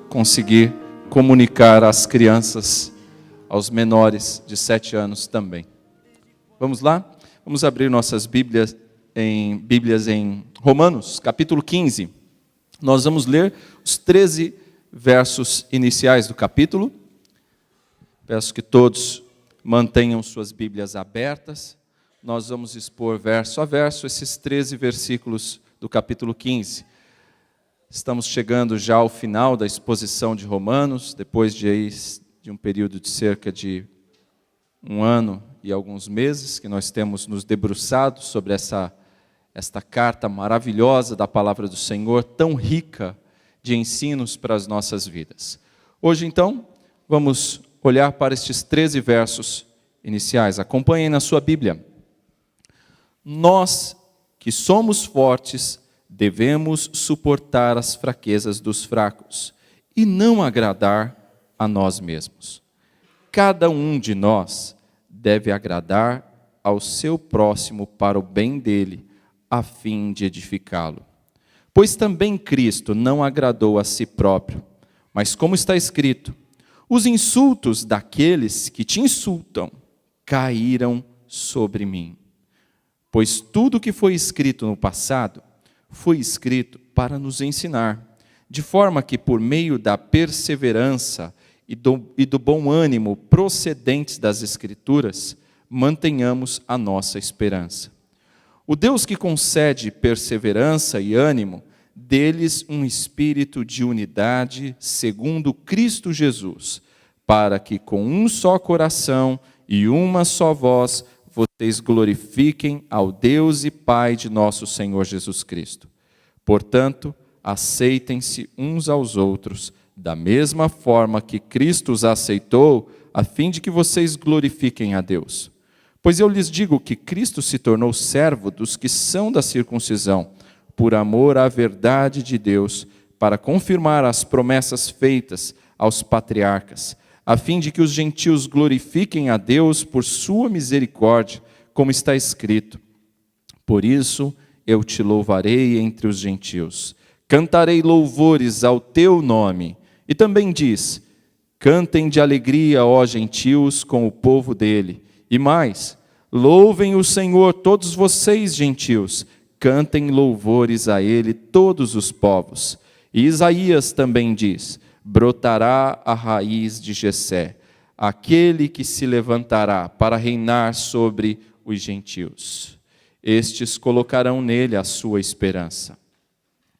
conseguir comunicar às crianças, aos menores de 7 anos também. Vamos lá? Vamos abrir nossas Bíblias em Romanos, capítulo 15. Nós vamos ler os 13 versos iniciais do capítulo. Peço que todos mantenham suas Bíblias abertas. Nós vamos expor verso a verso esses 13 versículos do capítulo 15. Estamos chegando já ao final da exposição de Romanos, depois de um período de cerca de 1 ano e alguns meses, que nós temos nos debruçado sobre esta carta maravilhosa da palavra do Senhor, tão rica de ensinos para as nossas vidas. Hoje, então, vamos olhar para estes 13 versos iniciais. Acompanhem na sua Bíblia. Nós, que somos fortes, devemos suportar as fraquezas dos fracos e não agradar a nós mesmos. Cada um de nós deve agradar ao seu próximo para o bem dele, a fim de edificá-lo. Pois também Cristo não agradou a si próprio, mas como está escrito, os insultos daqueles que te insultam caíram sobre mim. Pois tudo que foi escrito no passado foi escrito para nos ensinar, de forma que por meio da perseverança e do bom ânimo procedentes das Escrituras, mantenhamos a nossa esperança. O Deus que concede perseverança e ânimo, dê-lhes um espírito de unidade segundo Cristo Jesus, para que com um só coração e uma só voz vocês glorifiquem ao Deus e Pai de nosso Senhor Jesus Cristo. Portanto, aceitem-se uns aos outros, da mesma forma que Cristo os aceitou, a fim de que vocês glorifiquem a Deus. Pois eu lhes digo que Cristo se tornou servo dos que são da circuncisão, por amor à verdade de Deus, para confirmar as promessas feitas aos patriarcas, a fim de que os gentios glorifiquem a Deus por sua misericórdia, como está escrito. Por isso eu te louvarei entre os gentios, cantarei louvores ao teu nome. E também diz, cantem de alegria, ó gentios, com o povo dele. E mais, louvem o Senhor todos vocês, gentios, cantem louvores a ele todos os povos. E Isaías também diz, brotará a raiz de Jessé, aquele que se levantará para reinar sobre os gentios. Estes colocarão nele a sua esperança.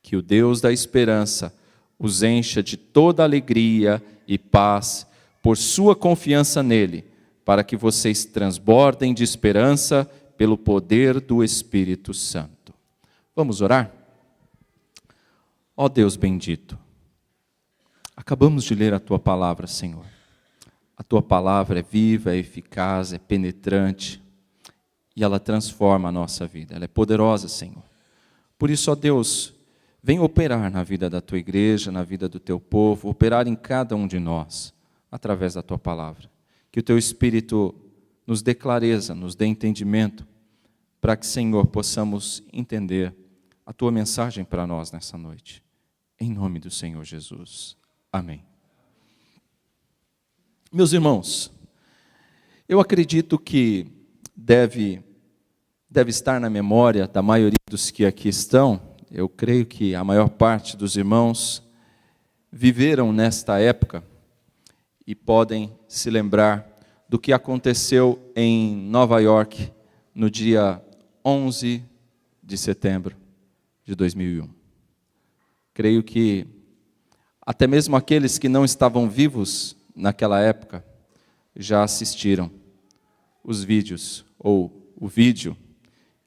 Que o Deus da esperança os encha de toda alegria e paz por sua confiança nele, para que vocês transbordem de esperança pelo poder do Espírito Santo. Vamos orar? Ó Deus bendito, acabamos de ler a Tua palavra, Senhor. A Tua palavra é viva, é eficaz, é penetrante e ela transforma a nossa vida. Ela é poderosa, Senhor. Por isso, ó Deus, vem operar na vida da Tua igreja, na vida do Teu povo, operar em cada um de nós, através da Tua palavra. Que o Teu Espírito nos dê clareza, nos dê entendimento, para que, Senhor, possamos entender a Tua mensagem para nós nessa noite. Em nome do Senhor Jesus. Amém. Meus irmãos, eu acredito que deve estar na memória da maioria dos que aqui estão. Eu creio que a maior parte dos irmãos viveram nesta época e podem se lembrar do que aconteceu em Nova York no dia 11 de setembro de 2001. Creio que até mesmo aqueles que não estavam vivos naquela época já assistiram os vídeos, ou o vídeo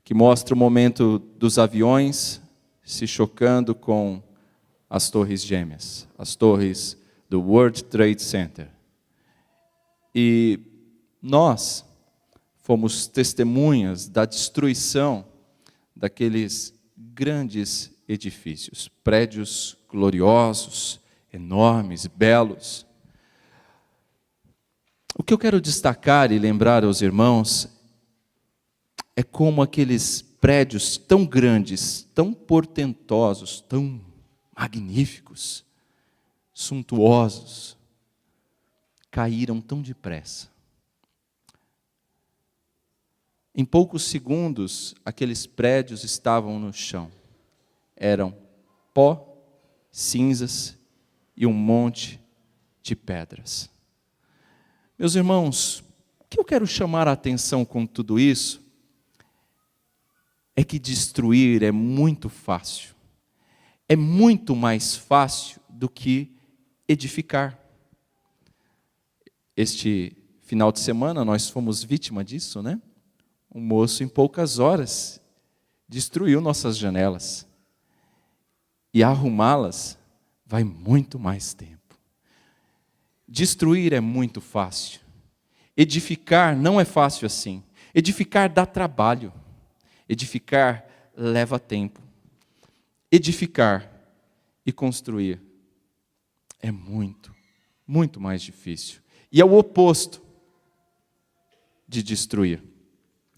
que mostra o momento dos aviões se chocando com as torres gêmeas, as torres do World Trade Center. E nós fomos testemunhas da destruição daqueles grandes edifícios, prédios gloriosos, enormes, belos. O que eu quero destacar e lembrar aos irmãos é como aqueles prédios tão grandes, tão portentosos, tão magníficos, suntuosos, caíram tão depressa. Em poucos segundos, aqueles prédios estavam no chão. Eram pó, cinzas e um monte de pedras. Meus irmãos, o que eu quero chamar a atenção com tudo isso é que destruir é muito fácil. É muito mais fácil do que edificar. Este final de semana nós fomos vítima disso, né? Um moço em poucas horas destruiu nossas janelas. E arrumá-las vai muito mais tempo. Destruir é muito fácil. Edificar não é fácil assim. Edificar dá trabalho. Edificar leva tempo. Edificar e construir é muito, muito mais difícil. E é o oposto de destruir.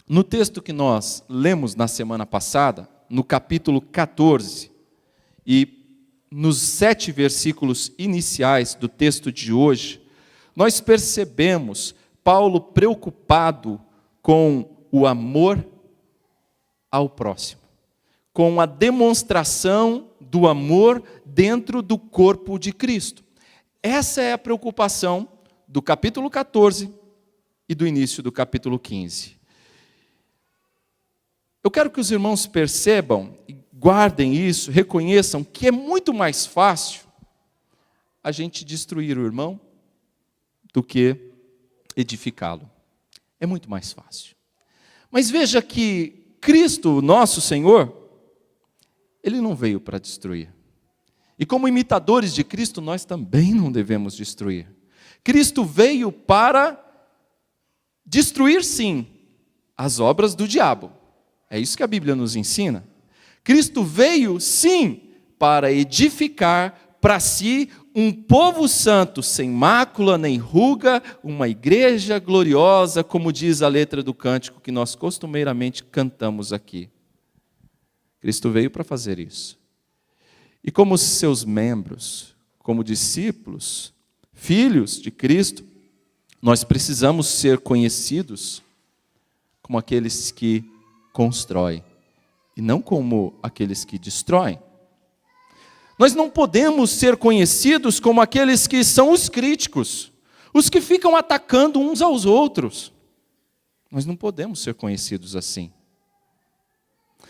No texto que nós lemos na semana passada, no capítulo 14, e nos 7 versículos iniciais do texto de hoje, nós percebemos Paulo preocupado com o amor ao próximo, com a demonstração do amor dentro do corpo de Cristo. Essa é a preocupação do capítulo 14 e do início do capítulo 15. Eu quero que os irmãos percebam, e guardem isso, reconheçam que é muito mais fácil a gente destruir o irmão do que edificá-lo. É muito mais fácil. Mas veja que Cristo, nosso Senhor, Ele não veio para destruir. E como imitadores de Cristo, nós também não devemos destruir. Cristo veio para destruir, sim, as obras do diabo. É isso que a Bíblia nos ensina. Cristo veio, sim, para edificar para si um povo santo, sem mácula nem ruga, uma igreja gloriosa, como diz a letra do cântico que nós costumeiramente cantamos aqui. Cristo veio para fazer isso. E como seus membros, como discípulos, filhos de Cristo, nós precisamos ser conhecidos como aqueles que constroem, e não como aqueles que destroem. Nós não podemos ser conhecidos como aqueles que são os críticos, os que ficam atacando uns aos outros. Nós não podemos ser conhecidos assim.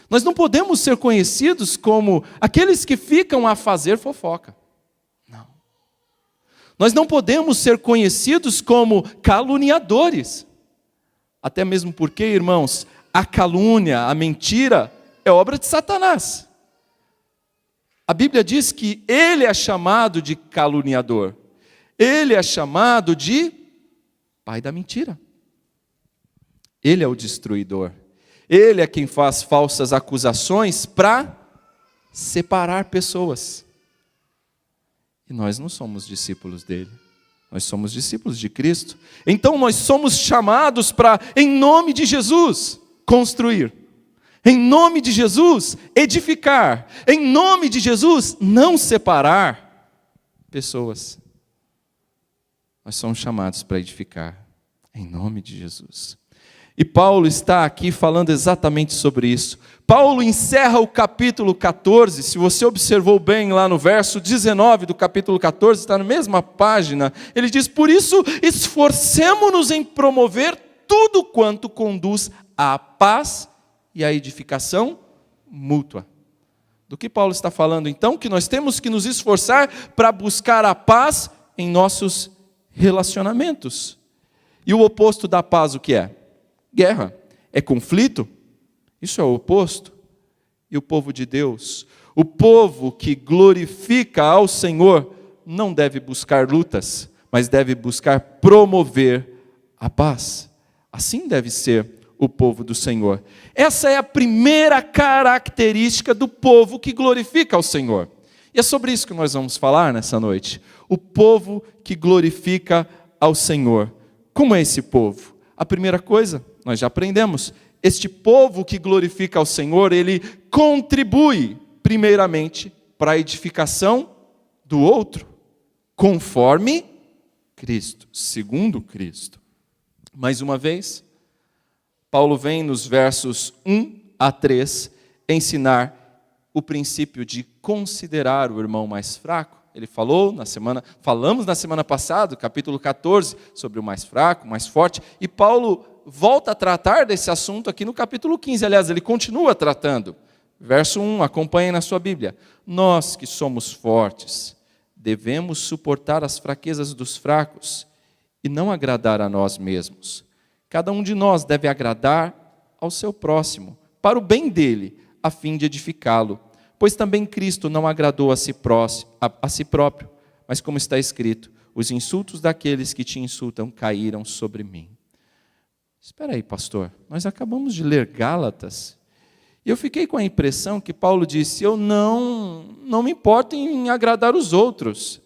Nós não podemos ser conhecidos como aqueles que ficam a fazer fofoca. Não. Nós não podemos ser conhecidos como caluniadores. Até mesmo porque, irmãos, a calúnia, a mentira, é obra de Satanás. A Bíblia diz que ele é chamado de caluniador. Ele é chamado de pai da mentira. Ele é o destruidor. Ele é quem faz falsas acusações para separar pessoas. E nós não somos discípulos dele. Nós somos discípulos de Cristo. Então nós somos chamados para, em nome de Jesus, construir. Em nome de Jesus, edificar. Em nome de Jesus, não separar pessoas. Nós somos chamados para edificar. Em nome de Jesus. E Paulo está aqui falando exatamente sobre isso. Paulo encerra o capítulo 14, se você observou bem lá no verso 19 do capítulo 14, está na mesma página, ele diz: por isso esforcemo-nos em promover tudo quanto conduz à paz e à edificação mútua. Do que Paulo está falando então? Que nós temos que nos esforçar para buscar a paz em nossos relacionamentos. E o oposto da paz o que é? Guerra. É conflito? Isso é o oposto. E o povo de Deus, o povo que glorifica ao Senhor, não deve buscar lutas, mas deve buscar promover a paz. Assim deve ser o povo do Senhor. Essa é a primeira característica do povo que glorifica ao Senhor. E é sobre isso que nós vamos falar nessa noite. O povo que glorifica ao Senhor. Como é esse povo? A primeira coisa, nós já aprendemos, este povo que glorifica ao Senhor, ele contribui, primeiramente, para a edificação do outro. conforme Cristo, segundo Cristo. Mais uma vez, Paulo vem nos versos 1 a 3 ensinar o princípio de considerar o irmão mais fraco. Ele falamos na semana passada, capítulo 14, sobre o mais fraco, o mais forte, e Paulo volta a tratar desse assunto aqui no capítulo 15. Aliás, ele continua tratando. Verso 1, acompanhem na sua Bíblia. Nós que somos fortes, devemos suportar as fraquezas dos fracos e não agradar a nós mesmos. Cada um de nós deve agradar ao seu próximo, para o bem dele, a fim de edificá-lo. Pois também Cristo não agradou a si próprio, mas como está escrito, os insultos daqueles que te insultam caíram sobre mim. Espera aí, pastor, nós acabamos de ler Gálatas, e eu fiquei com a impressão que Paulo disse, eu não me importo em agradar os outros.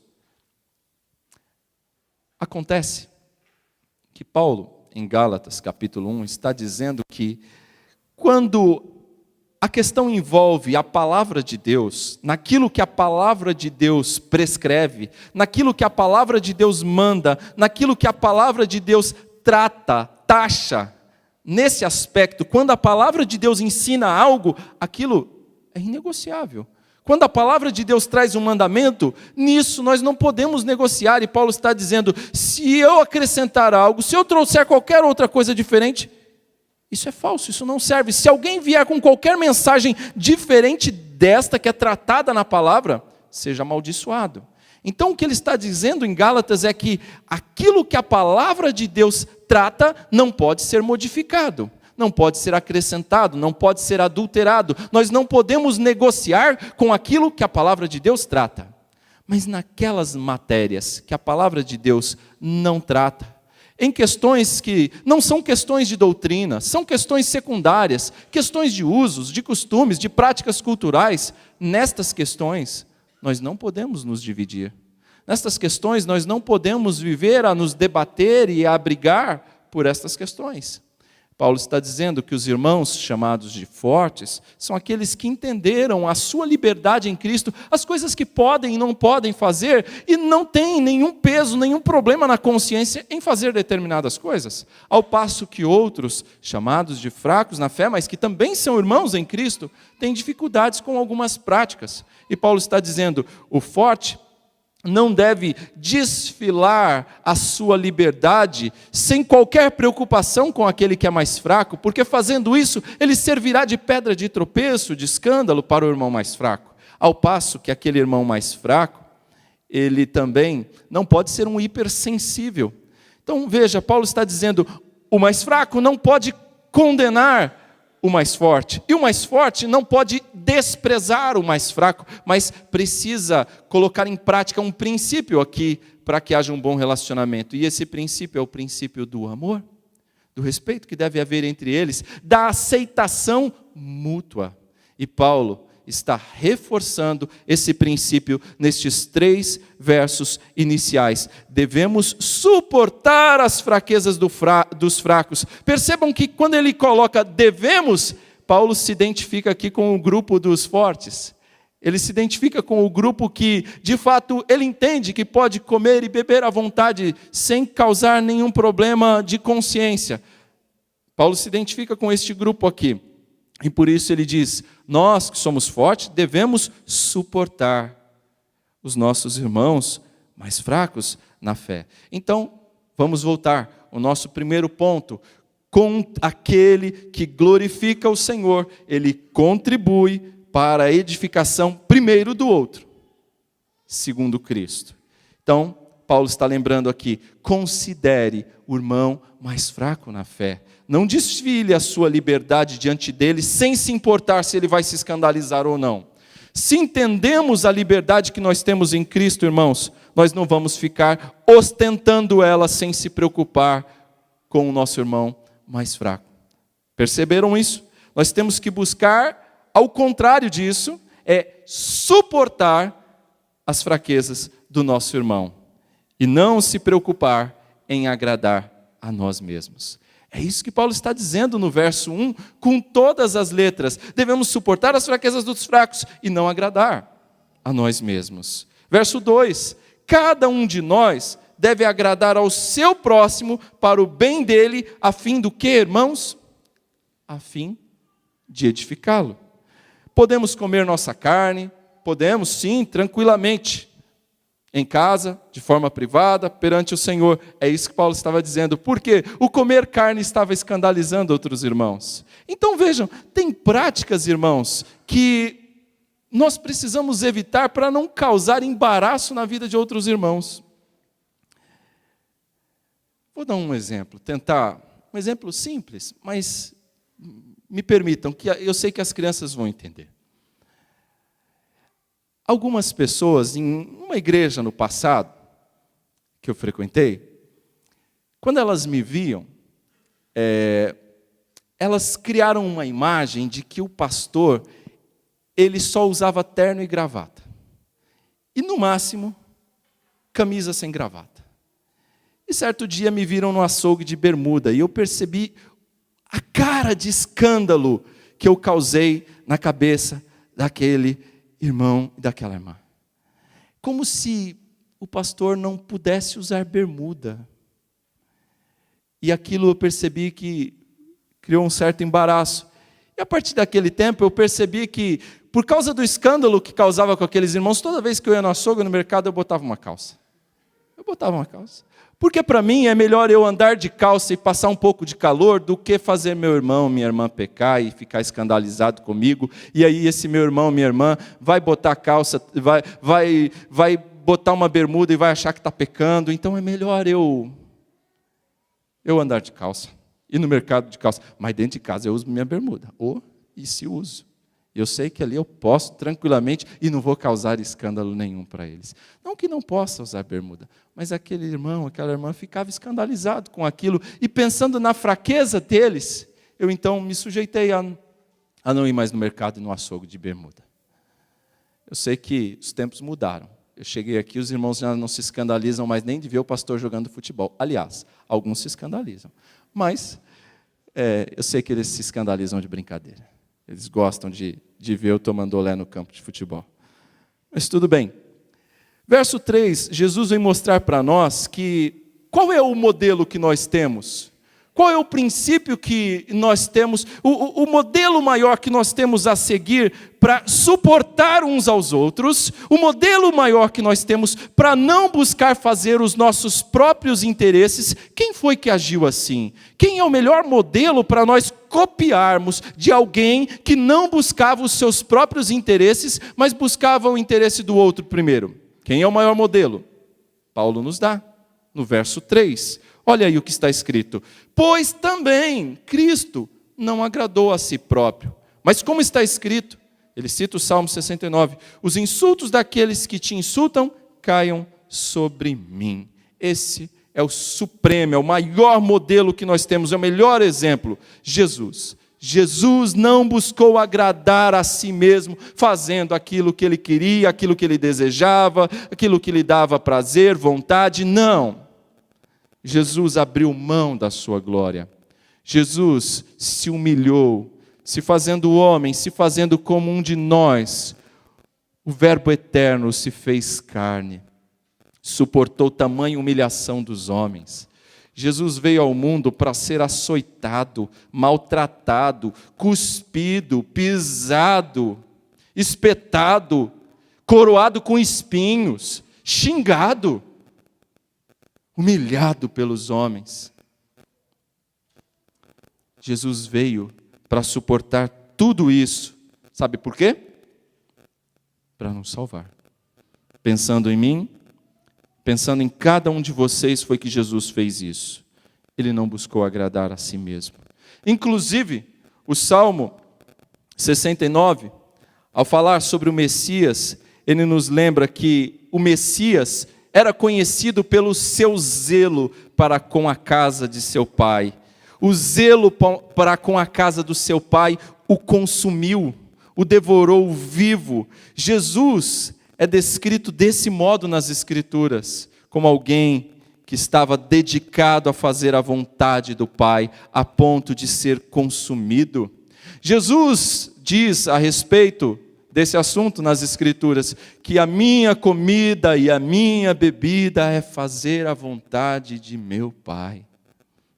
Acontece que Paulo, em Gálatas capítulo 1, está dizendo que quando a questão envolve a palavra de Deus, naquilo que a palavra de Deus prescreve, naquilo que a palavra de Deus manda, naquilo que a palavra de Deus trata, taxa, nesse aspecto, quando a palavra de Deus ensina algo, aquilo é inegociável. Quando a palavra de Deus traz um mandamento, nisso nós não podemos negociar, e Paulo está dizendo, se eu acrescentar algo, se eu trouxer qualquer outra coisa diferente, isso é falso, isso não serve. Se alguém vier com qualquer mensagem diferente desta que é tratada na palavra, seja amaldiçoado. Então o que ele está dizendo em Gálatas é que aquilo que a palavra de Deus trata não pode ser modificado, não pode ser acrescentado, não pode ser adulterado. Nós não podemos negociar com aquilo que a palavra de Deus trata. Mas naquelas matérias que a palavra de Deus não trata, em questões que não são questões de doutrina, são questões secundárias, questões de usos, de costumes, de práticas culturais, nestas questões nós não podemos nos dividir. Nestas questões nós não podemos viver a nos debater e a brigar por estas questões. Paulo está dizendo que os irmãos chamados de fortes são aqueles que entenderam a sua liberdade em Cristo, as coisas que podem e não podem fazer, e não têm nenhum peso, nenhum problema na consciência em fazer determinadas coisas. Ao passo que outros, chamados de fracos na fé, mas que também são irmãos em Cristo, têm dificuldades com algumas práticas. E Paulo está dizendo, o forte não deve desfilar a sua liberdade sem qualquer preocupação com aquele que é mais fraco, porque fazendo isso, ele servirá de pedra de tropeço, de escândalo para o irmão mais fraco. Ao passo que aquele irmão mais fraco, ele também não pode ser um hipersensível. Então veja, Paulo está dizendo, o mais fraco não pode condenar o mais forte. E o mais forte não pode desprezar o mais fraco, mas precisa colocar em prática um princípio aqui para que haja um bom relacionamento. E esse princípio é o princípio do amor, do respeito que deve haver entre eles, da aceitação mútua. E Paulo está reforçando esse princípio nestes 3 versos iniciais. Devemos suportar as fraquezas dos fracos. Percebam que quando ele coloca devemos, Paulo se identifica aqui com o grupo dos fortes. Ele se identifica com o grupo que, de fato, ele entende que pode comer e beber à vontade, sem causar nenhum problema de consciência. Paulo se identifica com este grupo aqui. E por isso ele diz, nós que somos fortes, devemos suportar os nossos irmãos mais fracos na fé. Então, vamos voltar. O nosso primeiro ponto, com aquele que glorifica o Senhor, ele contribui para a edificação primeiro do outro, segundo Cristo. Então, Paulo está lembrando aqui, considere o irmão mais fraco na fé. Não desfile a sua liberdade diante dele, sem se importar se ele vai se escandalizar ou não. Se entendemos a liberdade que nós temos em Cristo, irmãos, nós não vamos ficar ostentando ela sem se preocupar com o nosso irmão mais fraco. Perceberam isso? Nós temos que buscar, ao contrário disso, suportar as fraquezas do nosso irmão. E não se preocupar em agradar a nós mesmos. É isso que Paulo está dizendo no verso 1, com todas as letras. Devemos suportar as fraquezas dos fracos e não agradar a nós mesmos. Verso 2, cada um de nós deve agradar ao seu próximo para o bem dele, a fim do quê, irmãos? A fim de edificá-lo. Podemos comer nossa carne, podemos sim, tranquilamente, em casa, de forma privada, perante o Senhor. É isso que Paulo estava dizendo. Porque o comer carne estava escandalizando outros irmãos. Então vejam, tem práticas, irmãos, que nós precisamos evitar para não causar embaraço na vida de outros irmãos. Vou dar um exemplo, um exemplo simples, mas me permitam, que eu sei que as crianças vão entender. Algumas pessoas, em uma igreja no passado, que eu frequentei, quando elas me viam, elas criaram uma imagem de que o pastor, ele só usava terno e gravata. E, no máximo, camisa sem gravata. E certo dia me viram no açougue de bermuda, e eu percebi a cara de escândalo que eu causei na cabeça daquele irmão e daquela irmã. Como se o pastor não pudesse usar bermuda. E aquilo eu percebi que criou um certo embaraço. E a partir daquele tempo eu percebi que, por causa do escândalo que causava com aqueles irmãos, toda vez que eu ia no açougue, no mercado, eu botava uma calça. Porque para mim é melhor eu andar de calça e passar um pouco de calor do que fazer meu irmão, minha irmã pecar e ficar escandalizado comigo. E aí esse meu irmão, minha irmã, vai botar calça, vai botar uma bermuda e vai achar que está pecando. Então é melhor eu andar de calça, ir no mercado de calça. Mas dentro de casa eu uso minha bermuda. E se uso. Eu sei que ali eu posso tranquilamente e não vou causar escândalo nenhum para eles. Não que não possa usar bermuda, mas aquele irmão, aquela irmã ficava escandalizado com aquilo. E pensando na fraqueza deles, eu então me sujeitei a não ir mais no mercado e no açougue de bermuda. Eu sei que os tempos mudaram. Eu cheguei aqui, os irmãos já não se escandalizam mais nem de ver o pastor jogando futebol. Aliás, alguns se escandalizam. Mas eu sei que eles se escandalizam de brincadeira. Eles gostam de ver eu tomando olé no campo de futebol. Mas tudo bem. Verso 3, Jesus vem mostrar para nós qual é o modelo que nós temos. Qual é o princípio que nós temos, o modelo maior que nós temos a seguir para suportar uns aos outros, o modelo maior que nós temos para não buscar fazer os nossos próprios interesses. Quem foi que agiu assim? Quem é o melhor modelo para nós copiarmos de alguém que não buscava os seus próprios interesses, mas buscava o interesse do outro primeiro? Quem é o maior modelo? Paulo nos dá, no verso 3. Olha aí o que está escrito. Pois também Cristo não agradou a si próprio. Mas como está escrito, ele cita o Salmo 69, os insultos daqueles que te insultam caiam sobre mim. Esse é o supremo, é o maior modelo que nós temos, é o melhor exemplo. Jesus. Jesus não buscou agradar a si mesmo, fazendo aquilo que ele queria, aquilo que ele desejava, aquilo que lhe dava prazer, vontade, não. Jesus abriu mão da sua glória. Jesus se humilhou, se fazendo homem, se fazendo como um de nós. O Verbo eterno se fez carne, suportou tamanha humilhação dos homens. Jesus veio ao mundo para ser açoitado, maltratado, cuspido, pisado, espetado, coroado com espinhos, xingado, humilhado pelos homens. Jesus veio para suportar tudo isso. Sabe por quê? Para nos salvar. Pensando em mim, pensando em cada um de vocês, foi que Jesus fez isso. Ele não buscou agradar a si mesmo. Inclusive, o Salmo 69, ao falar sobre o Messias, ele nos lembra que o Messias era conhecido pelo seu zelo para com a casa de seu pai. O zelo para com a casa do seu pai o consumiu, o devorou vivo. Jesus é descrito desse modo nas Escrituras, como alguém que estava dedicado a fazer a vontade do Pai, a ponto de ser consumido. Jesus diz a respeito desse assunto nas Escrituras, que a minha comida e a minha bebida é fazer a vontade de meu Pai.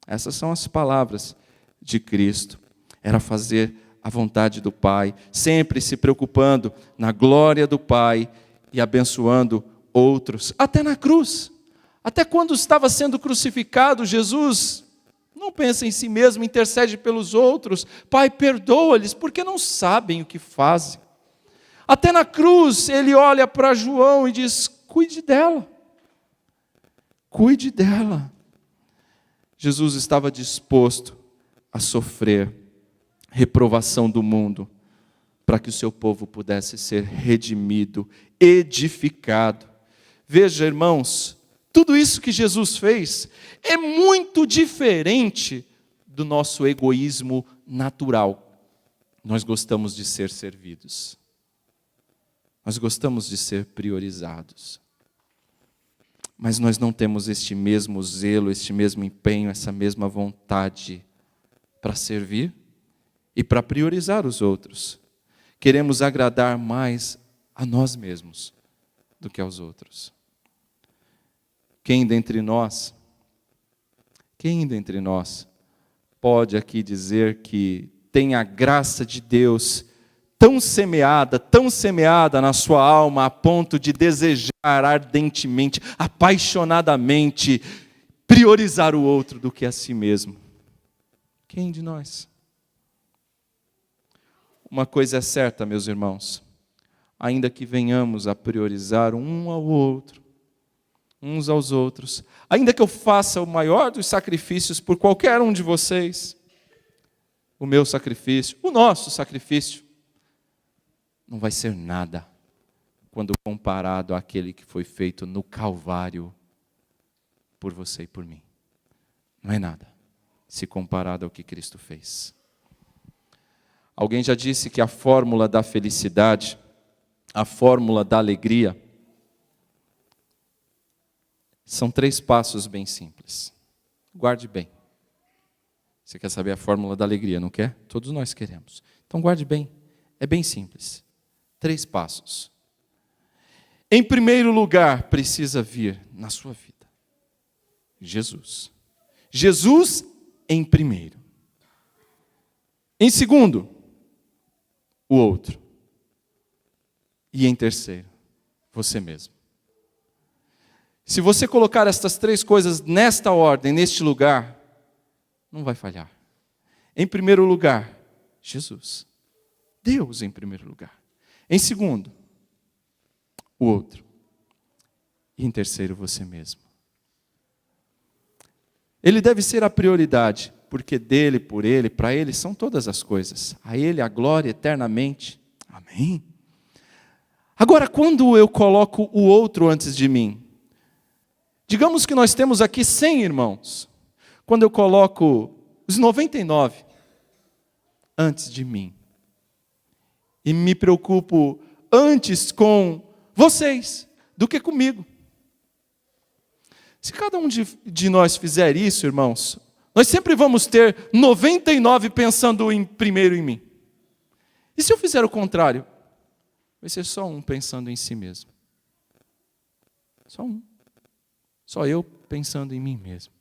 Essas são as palavras de Cristo. Era fazer a vontade do Pai, sempre se preocupando na glória do Pai e abençoando outros, até na cruz. Até quando estava sendo crucificado, Jesus não pensa em si mesmo, intercede pelos outros. Pai, perdoa-lhes, porque não sabem o que fazem. Até na cruz, ele olha para João e diz: cuide dela. Cuide dela. Jesus estava disposto a sofrer reprovação do mundo, para que o seu povo pudesse ser redimido, edificado. Veja, irmãos, tudo isso que Jesus fez é muito diferente do nosso egoísmo natural. Nós gostamos de ser servidos. Nós gostamos de ser priorizados. Mas nós não temos este mesmo zelo, este mesmo empenho, essa mesma vontade para servir e para priorizar os outros. Queremos agradar mais a nós mesmos do que aos outros. Quem dentre nós pode aqui dizer que tem a graça de Deus tão semeada na sua alma, a ponto de desejar ardentemente, apaixonadamente, priorizar o outro do que a si mesmo? Quem de nós? Uma coisa é certa, meus irmãos, ainda que venhamos a priorizar um ao outro, uns aos outros, ainda que eu faça o maior dos sacrifícios por qualquer um de vocês, o meu sacrifício, o nosso sacrifício, não vai ser nada quando comparado àquele que foi feito no Calvário por você e por mim. Não é nada se comparado ao que Cristo fez. Alguém já disse que a fórmula da felicidade, a fórmula da alegria, são 3 passos bem simples. Guarde bem. Você quer saber a fórmula da alegria, não quer? Todos nós queremos. Então guarde bem. É bem simples. 3 passos. Em primeiro lugar, precisa vir na sua vida Jesus. Jesus em primeiro. Em segundo, o outro. E em terceiro, você mesmo. Se você colocar estas 3 coisas nesta ordem, neste lugar, não vai falhar. Em primeiro lugar, Jesus. Deus em primeiro lugar. Em segundo, o outro. E em terceiro, você mesmo. Ele deve ser a prioridade, porque dele, por ele, para ele são todas as coisas. A ele a glória eternamente. Amém? Agora, quando eu coloco o outro antes de mim, digamos que nós temos aqui 100 irmãos. Quando eu coloco os 99 antes de mim, e me preocupo antes com vocês do que comigo. Se cada um de nós fizer isso, irmãos, nós sempre vamos ter 99 pensando primeiro em mim. E se eu fizer o contrário? Vai ser só um pensando em si mesmo. Só um. Só eu pensando em mim mesmo.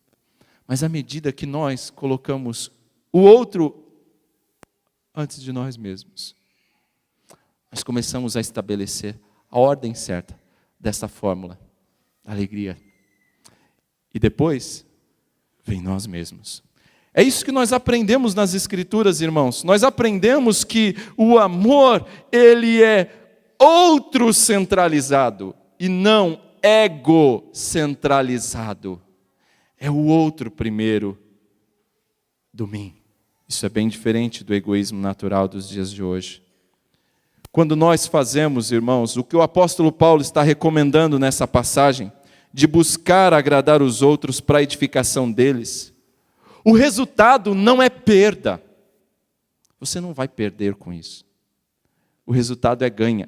Mas à medida que nós colocamos o outro antes de nós mesmos, nós começamos a estabelecer a ordem certa dessa fórmula da alegria. E depois, vem nós mesmos. É isso que nós aprendemos nas Escrituras, irmãos. Nós aprendemos que o amor, ele é outro-centralizado e não egocentralizado. É o outro primeiro do mim. Isso é bem diferente do egoísmo natural dos dias de hoje. Quando nós fazemos, irmãos, o que o apóstolo Paulo está recomendando nessa passagem, de buscar agradar os outros para a edificação deles, o resultado não é perda. Você não vai perder com isso. O resultado é ganho.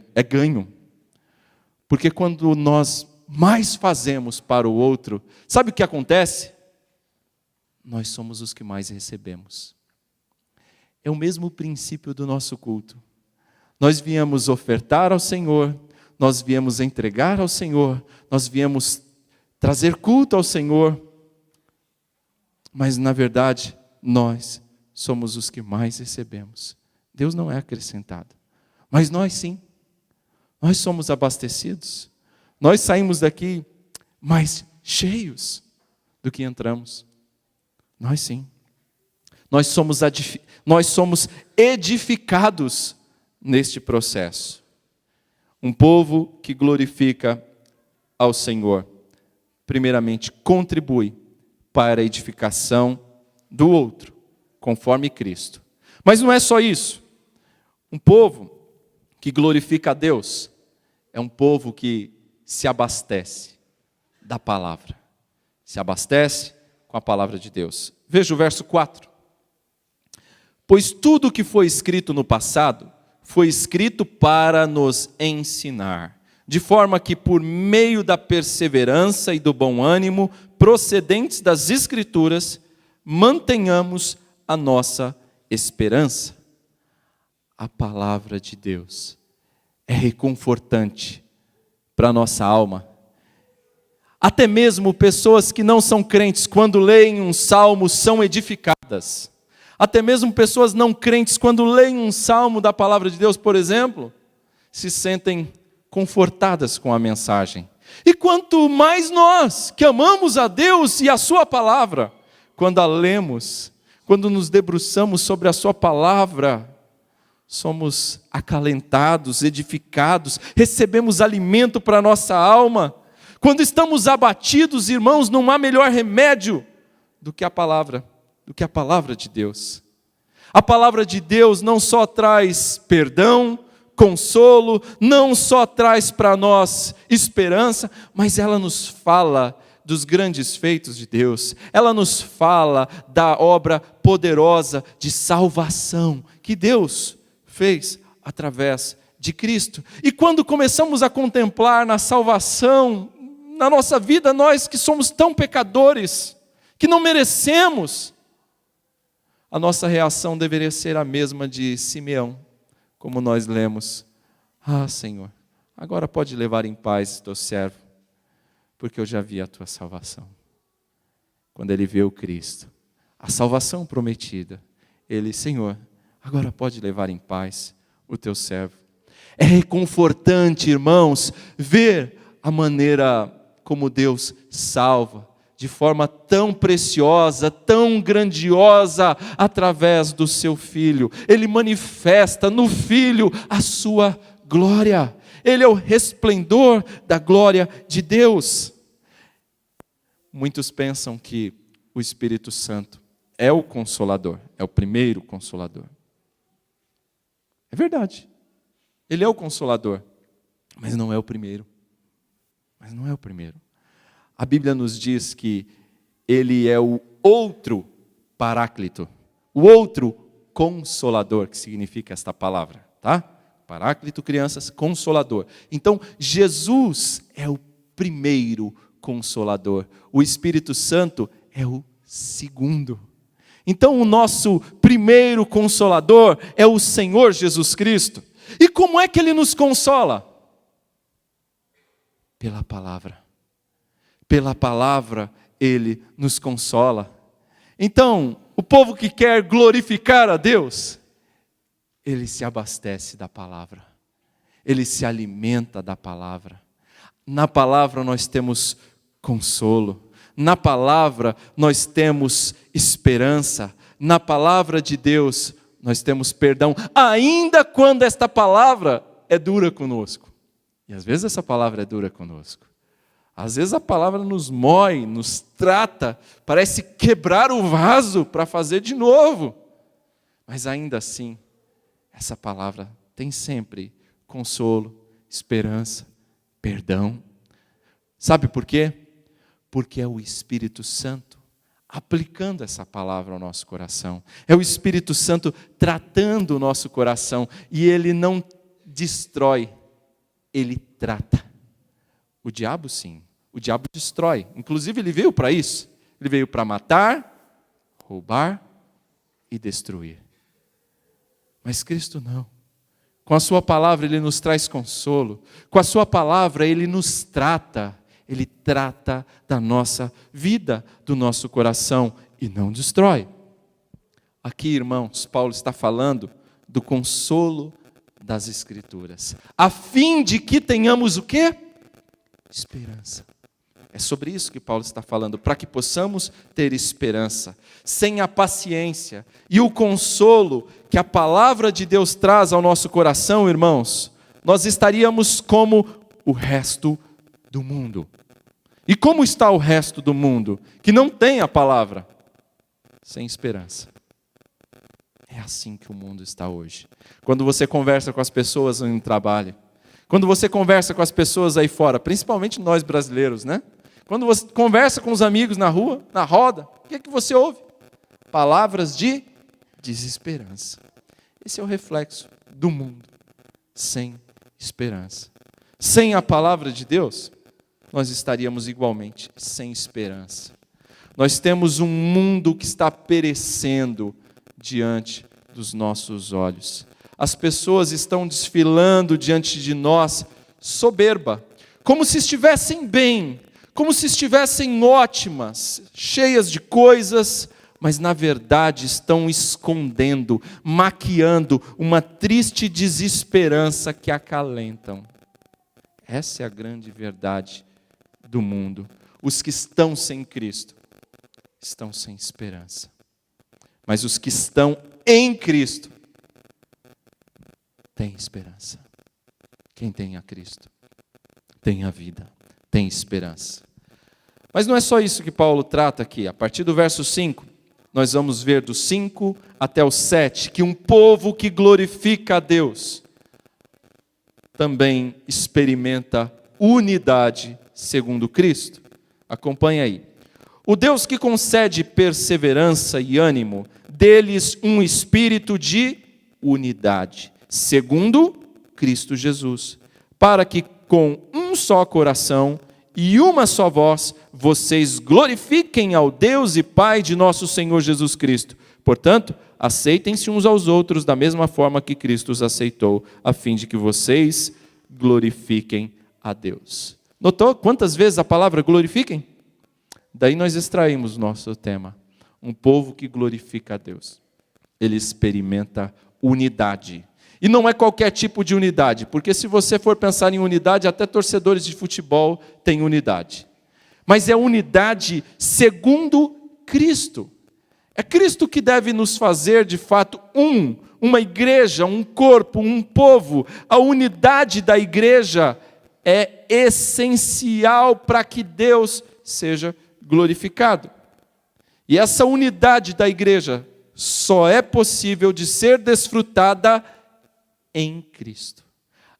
Porque quando nós mais fazemos para o outro, sabe o que acontece? Nós somos os que mais recebemos. É o mesmo princípio do nosso culto. Nós viemos ofertar ao Senhor, nós viemos entregar ao Senhor, nós viemos trazer culto ao Senhor, mas na verdade nós somos os que mais recebemos. Deus não é acrescentado, mas nós sim, nós somos abastecidos, nós saímos daqui mais cheios do que entramos, nós sim, nós somos edificados neste processo. Um povo que glorifica ao Senhor, primeiramente contribui para a edificação do outro, conforme Cristo. Mas não é só isso. Um povo que glorifica a Deus é um povo que se abastece da palavra. Se abastece com a palavra de Deus. Veja o verso 4. Pois tudo o que foi escrito no passado foi escrito para nos ensinar, de forma que por meio da perseverança e do bom ânimo procedentes das Escrituras, mantenhamos a nossa esperança. A palavra de Deus é reconfortante para a nossa alma. Até mesmo pessoas que não são crentes, quando leem um salmo, são edificadas. Até mesmo pessoas não crentes, quando leem um salmo da palavra de Deus, por exemplo, se sentem confortadas com a mensagem. E quanto mais nós, que amamos a Deus e a sua palavra, quando a lemos, quando nos debruçamos sobre a sua palavra, somos acalentados, edificados, recebemos alimento para a nossa alma. Quando estamos abatidos, irmãos, não há melhor remédio do que a palavra de Deus. A palavra de Deus não só traz perdão, consolo, não só traz para nós esperança, mas ela nos fala dos grandes feitos de Deus. Ela nos fala da obra poderosa de salvação que Deus fez através de Cristo. E quando começamos a contemplar na salvação, na nossa vida, nós que somos tão pecadores, que não merecemos, a nossa reação deveria ser a mesma de Simeão, como nós lemos: ah, Senhor, agora pode levar em paz teu servo, porque eu já vi a tua salvação. Quando ele vê o Cristo, a salvação prometida, ele: Senhor, agora pode levar em paz o teu servo. É reconfortante, irmãos, ver a maneira como Deus salva, de forma tão preciosa, tão grandiosa, através do seu Filho. Ele manifesta no Filho a sua glória. Ele é o resplendor da glória de Deus. Muitos pensam que o Espírito Santo é o Consolador, é o primeiro Consolador. É verdade, ele é o Consolador, mas não é o primeiro. A Bíblia nos diz que ele é o outro Paráclito, o outro Consolador, que significa esta palavra, tá? Paráclito, crianças, Consolador. Então, Jesus é o primeiro Consolador, o Espírito Santo é o segundo. Então, o nosso primeiro Consolador é o Senhor Jesus Cristo. E como é que ele nos consola? Pela palavra. Pela palavra ele nos consola. Então, o povo que quer glorificar a Deus, ele se abastece da palavra. Ele se alimenta da palavra. Na palavra nós temos consolo. Na palavra nós temos esperança. Na palavra de Deus nós temos perdão, ainda quando esta palavra é dura conosco. E às vezes essa palavra é dura conosco. Às vezes a palavra nos mói, nos trata, parece quebrar o vaso para fazer de novo. Mas ainda assim, essa palavra tem sempre consolo, esperança, perdão. Sabe por quê? Porque é o Espírito Santo aplicando essa palavra ao nosso coração. É o Espírito Santo tratando o nosso coração. E ele não destrói, ele trata. O diabo sim, o diabo destrói. Inclusive ele veio para isso. Ele veio para matar, roubar e destruir. Mas Cristo não. Com a sua palavra Ele nos traz consolo. Com a sua palavra Ele nos trata. Ele trata da nossa vida, do nosso coração e não destrói. Aqui, irmãos, Paulo está falando do consolo das Escrituras, a fim de que tenhamos o quê? Esperança. É sobre isso que Paulo está falando, para que possamos ter esperança. Sem a paciência e o consolo que a palavra de Deus traz ao nosso coração, irmãos, nós estaríamos como o resto do mundo. E como está o resto do mundo, que não tem a palavra? Sem esperança. É assim que o mundo está hoje. Quando você conversa com as pessoas no trabalho, quando você conversa com as pessoas aí fora, principalmente nós brasileiros, né? Quando você conversa com os amigos na rua, na roda, o que é que você ouve? Palavras de desesperança. Esse é o reflexo do mundo sem esperança. Sem a palavra de Deus, nós estaríamos igualmente sem esperança. Nós temos um mundo que está perecendo diante dos nossos olhos. As pessoas estão desfilando diante de nós soberba, como se estivessem bem, como se estivessem ótimas, cheias de coisas, mas na verdade estão escondendo, maquiando uma triste desesperança que acalentam. Essa é a grande verdade do mundo. Os que estão sem Cristo estão sem esperança. Mas os que estão em Cristo têm esperança. Quem tem a Cristo tem a vida, tem esperança. Mas não é só isso que Paulo trata aqui. A partir do verso 5, nós vamos ver do 5 até o 7, que um povo que glorifica a Deus também experimenta unidade segundo Cristo. Acompanha aí. O Deus que concede perseverança e ânimo, dê-lhes um espírito de unidade, segundo Cristo Jesus, para que com um só coração e uma só voz, vocês glorifiquem ao Deus e Pai de nosso Senhor Jesus Cristo. Portanto, aceitem-se uns aos outros da mesma forma que Cristo os aceitou, a fim de que vocês glorifiquem a Deus. Notou quantas vezes a palavra glorifiquem? Daí nós extraímos nosso tema. Um povo que glorifica a Deus. Ele experimenta unidade. E não é qualquer tipo de unidade, porque se você for pensar em unidade, até torcedores de futebol têm unidade. Mas é unidade segundo Cristo. É Cristo que deve nos fazer, de fato, uma igreja, um corpo, um povo. A unidade da igreja é essencial para que Deus seja glorificado. E essa unidade da igreja só é possível de ser desfrutada em Cristo.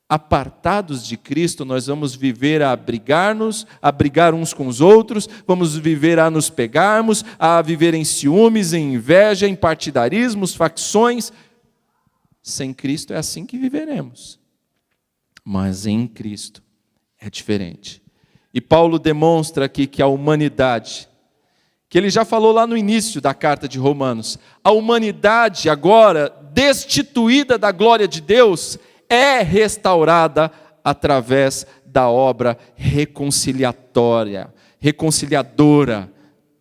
Apartados de Cristo, nós vamos viver a abrigar-nos, a brigar uns com os outros, vamos viver a nos pegarmos, a viver em ciúmes, em inveja, em partidarismos, facções. Sem Cristo é assim que viveremos. Mas em Cristo é diferente. E Paulo demonstra aqui que a humanidade, que ele já falou lá no início da carta de Romanos, a humanidade agora, destituída da glória de Deus, é restaurada através da obra reconciliadora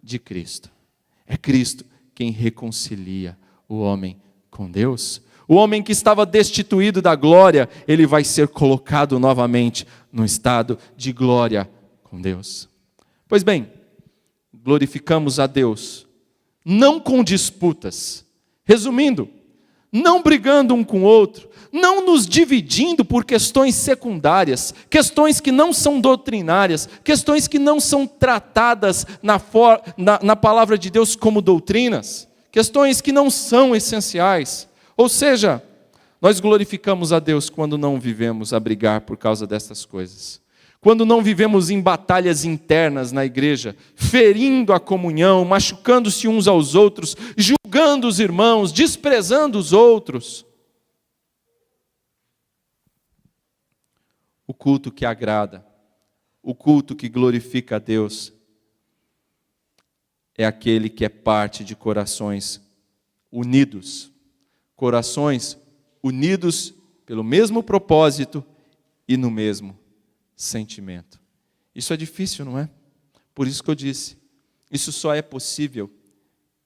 de Cristo. É Cristo quem reconcilia o homem com Deus. O homem que estava destituído da glória, ele vai ser colocado novamente no estado de glória com Deus. Pois bem, glorificamos a Deus, não com disputas. Resumindo, não brigando um com o outro, não nos dividindo por questões secundárias, questões que não são doutrinárias, questões que não são tratadas na palavra de Deus como doutrinas, questões que não são essenciais. Ou seja, nós glorificamos a Deus quando não vivemos a brigar por causa dessas coisas. Quando não vivemos em batalhas internas na igreja, ferindo a comunhão, machucando-se uns aos outros, julgando os irmãos, desprezando os outros. O culto que agrada, o culto que glorifica a Deus, é aquele que é parte de corações unidos. Corações unidos pelo mesmo propósito e no mesmo sentimento. Isso é difícil, não é? Por isso que eu disse, isso só é possível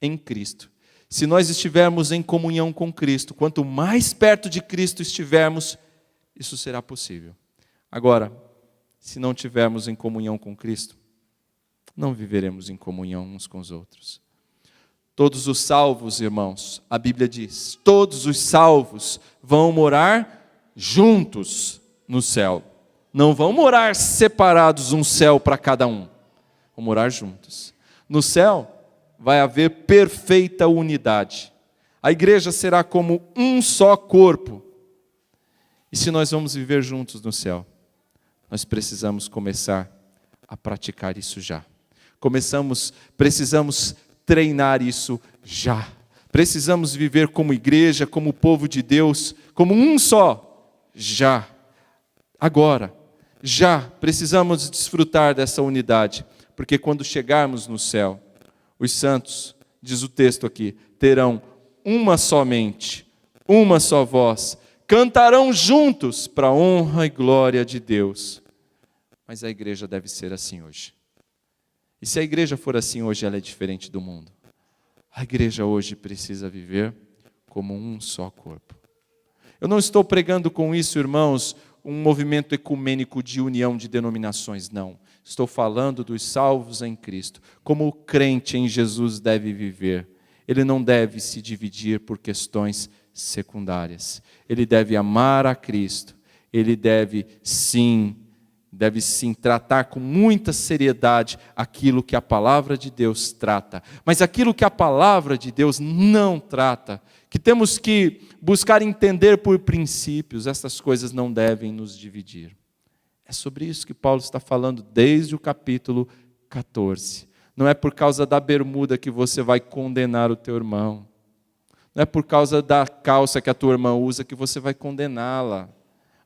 em Cristo. Se nós estivermos em comunhão com Cristo, quanto mais perto de Cristo estivermos, isso será possível. Agora, se não tivermos em comunhão com Cristo, não viveremos em comunhão uns com os outros. Todos os salvos, irmãos, a Bíblia diz, todos os salvos vão morar juntos no céu. Não vão morar separados, um céu para cada um. Vão morar juntos. No céu vai haver perfeita unidade. A igreja será como um só corpo. E se nós vamos viver juntos no céu, nós precisamos começar a praticar isso já. Precisamos treinar isso já. Precisamos viver como igreja, como povo de Deus, como um só, já. Agora, já precisamos desfrutar dessa unidade, porque quando chegarmos no céu, os santos, diz o texto aqui, terão uma só mente, uma só voz, cantarão juntos para a honra e glória de Deus. Mas a igreja deve ser assim hoje. E se a igreja for assim hoje, ela é diferente do mundo. A igreja hoje precisa viver como um só corpo. Eu não estou pregando com isso, irmãos, um movimento ecumênico de união de denominações, não. Estou falando dos salvos em Cristo, como o crente em Jesus deve viver. Ele não deve se dividir por questões secundárias. Ele deve amar a Cristo. Ele deve sim tratar com muita seriedade aquilo que a palavra de Deus trata. Mas aquilo que a palavra de Deus não trata, que temos que buscar entender por princípios, essas coisas não devem nos dividir. É sobre isso que Paulo está falando desde o capítulo 14. Não é por causa da bermuda que você vai condenar o teu irmão. Não é por causa da calça que a tua irmã usa que você vai condená-la.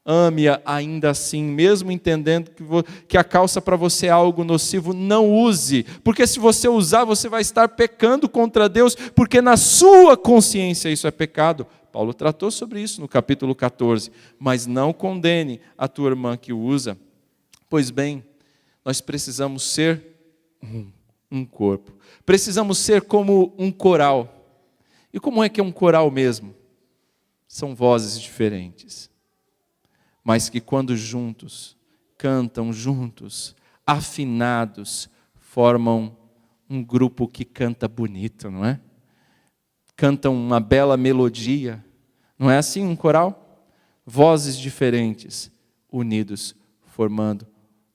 Ame-a ainda assim, mesmo entendendo que a calça para você é algo nocivo, não use. Porque se você usar, você vai estar pecando contra Deus, porque na sua consciência isso é pecado. Paulo tratou sobre isso no capítulo 14. Mas não condene a tua irmã que usa. Pois bem, nós precisamos ser um corpo. Precisamos ser como um coral. E como é que é um coral mesmo? São vozes diferentes, mas que quando juntos, cantam juntos, afinados, formam um grupo que canta bonito, não é? Cantam uma bela melodia, não é assim um coral? Vozes diferentes, unidos,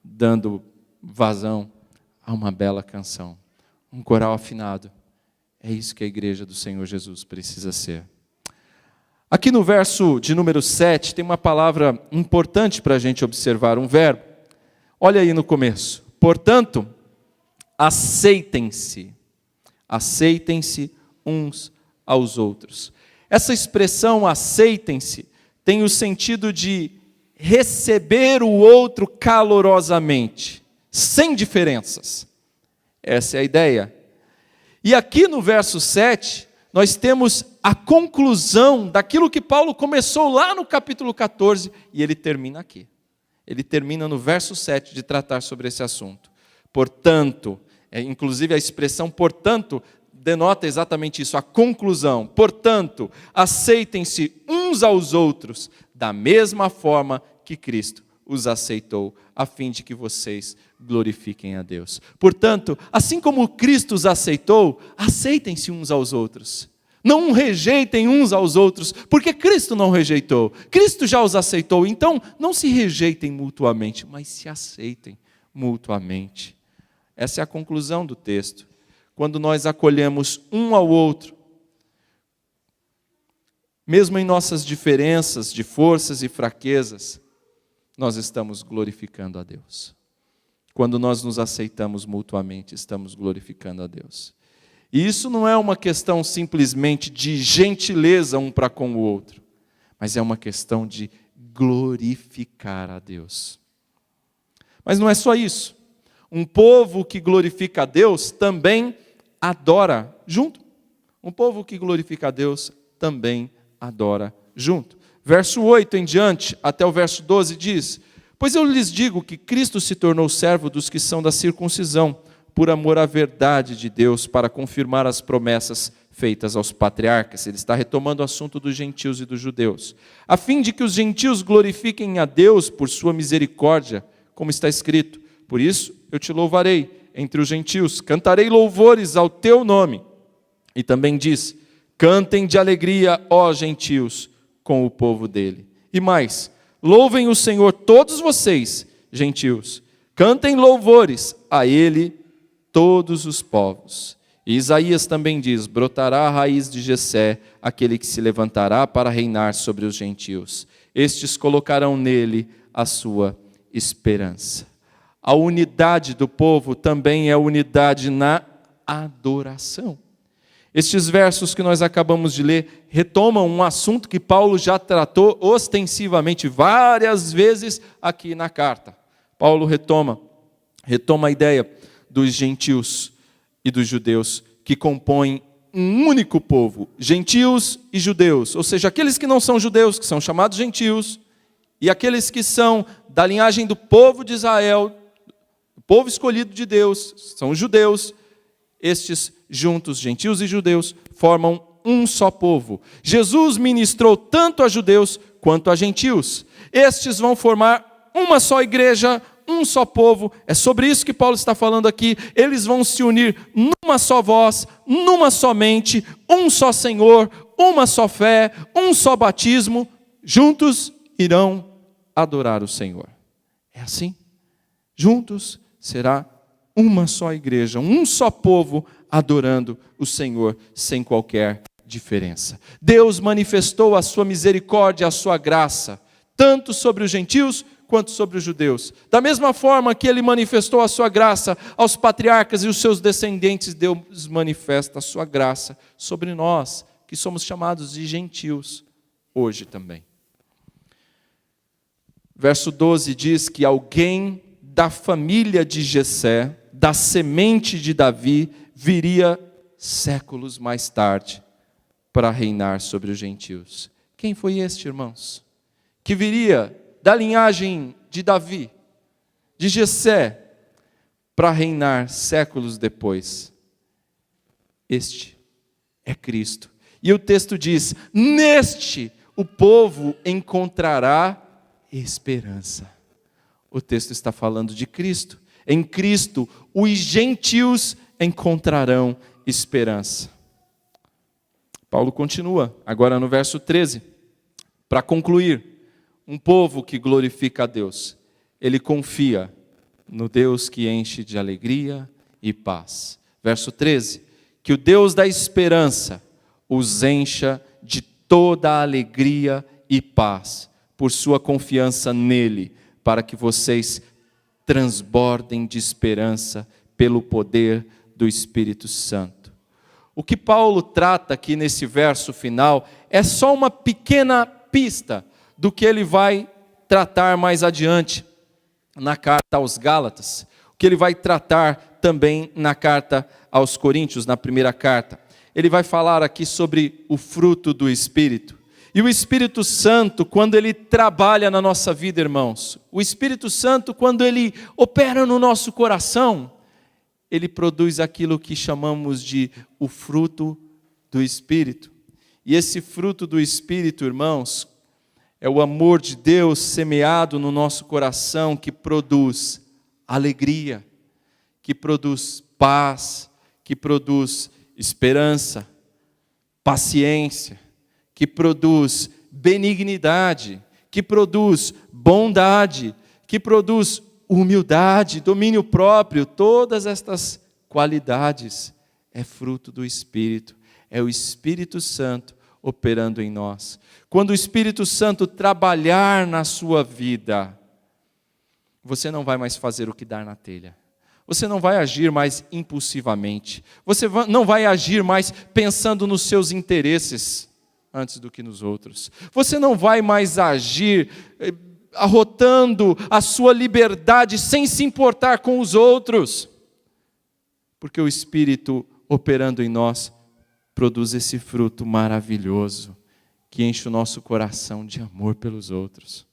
dando vazão a uma bela canção. Um coral afinado. É isso que a igreja do Senhor Jesus precisa ser. Aqui no verso de número 7, tem uma palavra importante para a gente observar, um verbo. Olha aí no começo. Portanto, aceitem-se. Aceitem-se uns aos outros. Essa expressão aceitem-se tem o sentido de receber o outro calorosamente, sem diferenças. Essa é a ideia. E aqui no verso 7, nós temos a conclusão daquilo que Paulo começou lá no capítulo 14, e ele termina aqui. Ele termina no verso 7 de tratar sobre esse assunto. Portanto, inclusive a expressão portanto denota exatamente isso, a conclusão. Portanto, aceitem-se uns aos outros da mesma forma que Cristo os aceitou, a fim de que vocês glorifiquem a Deus. Portanto, assim como Cristo os aceitou, aceitem-se uns aos outros. Não rejeitem uns aos outros, porque Cristo não rejeitou. Cristo já os aceitou, então não se rejeitem mutuamente, mas se aceitem mutuamente. Essa é a conclusão do texto. Quando nós acolhemos um ao outro, mesmo em nossas diferenças de forças e fraquezas, nós estamos glorificando a Deus. Quando nós nos aceitamos mutuamente, estamos glorificando a Deus. E isso não é uma questão simplesmente de gentileza um para com o outro, mas é uma questão de glorificar a Deus. Mas não é só isso. Um povo que glorifica a Deus também adora junto. Um povo que glorifica a Deus também adora junto. Verso 8 em diante, até o verso 12 diz: pois eu lhes digo que Cristo se tornou servo dos que são da circuncisão, por amor à verdade de Deus, para confirmar as promessas feitas aos patriarcas. Ele está retomando o assunto dos gentios e dos judeus. A fim de que os gentios glorifiquem a Deus por sua misericórdia, como está escrito: por isso eu te louvarei entre os gentios, cantarei louvores ao teu nome. E também diz: cantem de alegria, ó gentios, com o povo dele. E mais: louvem o Senhor todos vocês, gentios, cantem louvores a ele todos os povos. E Isaías também diz: brotará a raiz de Jessé, aquele que se levantará para reinar sobre os gentios. Estes colocarão nele a sua esperança. A unidade do povo também é unidade na adoração. Estes versos que nós acabamos de ler retomam um assunto que Paulo já tratou ostensivamente várias vezes aqui na carta. Paulo retoma a ideia dos gentios e dos judeus que compõem um único povo, gentios e judeus, ou seja, aqueles que não são judeus, que são chamados gentios, e aqueles que são da linhagem do povo de Israel, o povo escolhido de Deus, são os judeus. Estes juntos, gentios e judeus, formam um só povo. Jesus ministrou tanto a judeus quanto a gentios. Estes vão formar uma só igreja, um só povo. É sobre isso que Paulo está falando aqui. Eles vão se unir numa só voz, numa só mente, um só Senhor, uma só fé, um só batismo. Juntos irão adorar o Senhor. É assim. Juntos será uma só igreja, um só povo adorando o Senhor sem qualquer diferença. Deus manifestou a sua misericórdia, a sua graça, tanto sobre os gentios quanto sobre os judeus. Da mesma forma que ele manifestou a sua graça aos patriarcas e os seus descendentes, Deus manifesta a sua graça sobre nós, que somos chamados de gentios, hoje também. Verso 12 diz que alguém da família de Jessé, da semente de Davi, viria séculos mais tarde para reinar sobre os gentios. Quem foi este, irmãos? Que viria da linhagem de Davi, de Jessé, para reinar séculos depois. Este é Cristo. E o texto diz: neste o povo encontrará esperança. O texto está falando de Cristo. Em Cristo, os gentios encontrarão esperança. Paulo continua, agora no verso 13, para concluir. Um povo que glorifica a Deus, ele confia no Deus que enche de alegria e paz. Verso 13, que o Deus da esperança os encha de toda a alegria e paz, por sua confiança nele, para que vocês transbordem de esperança pelo poder do Espírito Santo. O que Paulo trata aqui nesse verso final é só uma pequena pista do que ele vai tratar mais adiante na carta aos Gálatas, o que ele vai tratar também na carta aos Coríntios, na primeira carta. Ele vai falar aqui sobre o fruto do Espírito. E o Espírito Santo, quando ele trabalha na nossa vida, irmãos, o Espírito Santo, quando ele opera no nosso coração, ele produz aquilo que chamamos de o fruto do Espírito. E esse fruto do Espírito, irmãos, é o amor de Deus semeado no nosso coração, que produz alegria, que produz paz, que produz esperança, paciência, que produz benignidade, que produz bondade, que produz humildade, domínio próprio. Todas estas qualidades é fruto do Espírito, é o Espírito Santo operando em nós. Quando o Espírito Santo trabalhar na sua vida, você não vai mais fazer o que dar na telha. Você não vai agir mais impulsivamente. Você não vai agir mais pensando nos seus interesses antes do que nos outros. Você não vai mais agir arrotando a sua liberdade sem se importar com os outros. Porque o Espírito operando em nós produz esse fruto maravilhoso, que enche o nosso coração de amor pelos outros.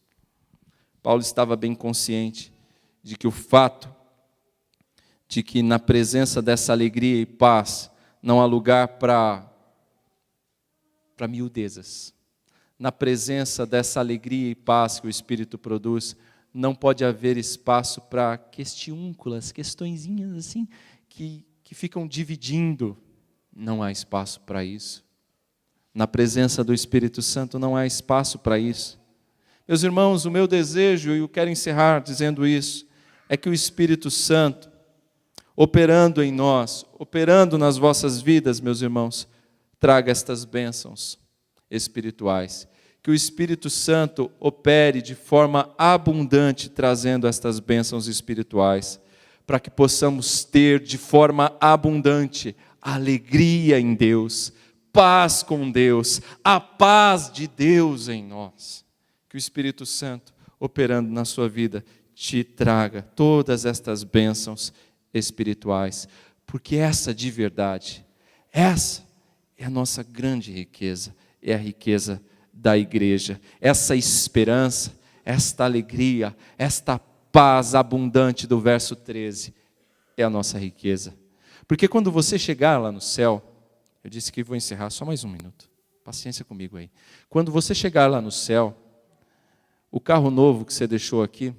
Paulo estava bem consciente de que o fato de que na presença dessa alegria e paz não há lugar para miudezas. Na presença dessa alegria e paz que o Espírito produz, não pode haver espaço para questiúnculas, questõezinhas assim, que ficam dividindo. Não há espaço para isso. Na presença do Espírito Santo não há espaço para isso. Meus irmãos, o meu desejo, e eu quero encerrar dizendo isso, é que o Espírito Santo, operando em nós, operando nas vossas vidas, meus irmãos, traga estas bênçãos espirituais. Que o Espírito Santo opere de forma abundante, trazendo estas bênçãos espirituais, para que possamos ter de forma abundante alegria em Deus, paz com Deus, a paz de Deus em nós. Que o Espírito Santo, operando na sua vida, te traga todas estas bênçãos espirituais, porque essa de verdade, essa é a nossa grande riqueza, é a riqueza da igreja, essa esperança, esta alegria, esta paz abundante do verso 13, é a nossa riqueza. Porque quando você chegar lá no céu, eu disse que vou encerrar só mais um minuto, paciência comigo aí. Quando você chegar lá no céu, o carro novo que você deixou aqui,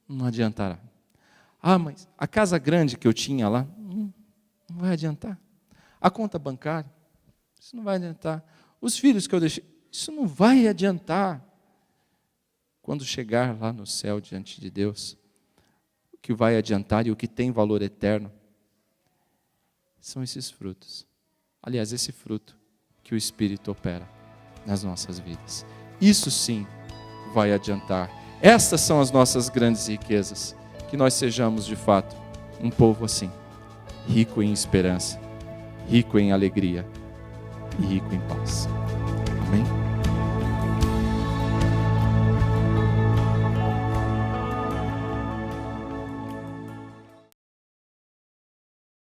não adiantará. Ah, mas a casa grande que eu tinha lá, não vai adiantar. A conta bancária, isso não vai adiantar. Os filhos que eu deixei, isso não vai adiantar. Quando chegar lá no céu diante de Deus, o que vai adiantar e o que tem valor eterno são esses frutos. Aliás, esse fruto que o Espírito opera nas nossas vidas. Isso sim vai adiantar. Estas são as nossas grandes riquezas. Que nós sejamos de fato um povo assim, rico em esperança, rico em alegria e rico em paz. Amém?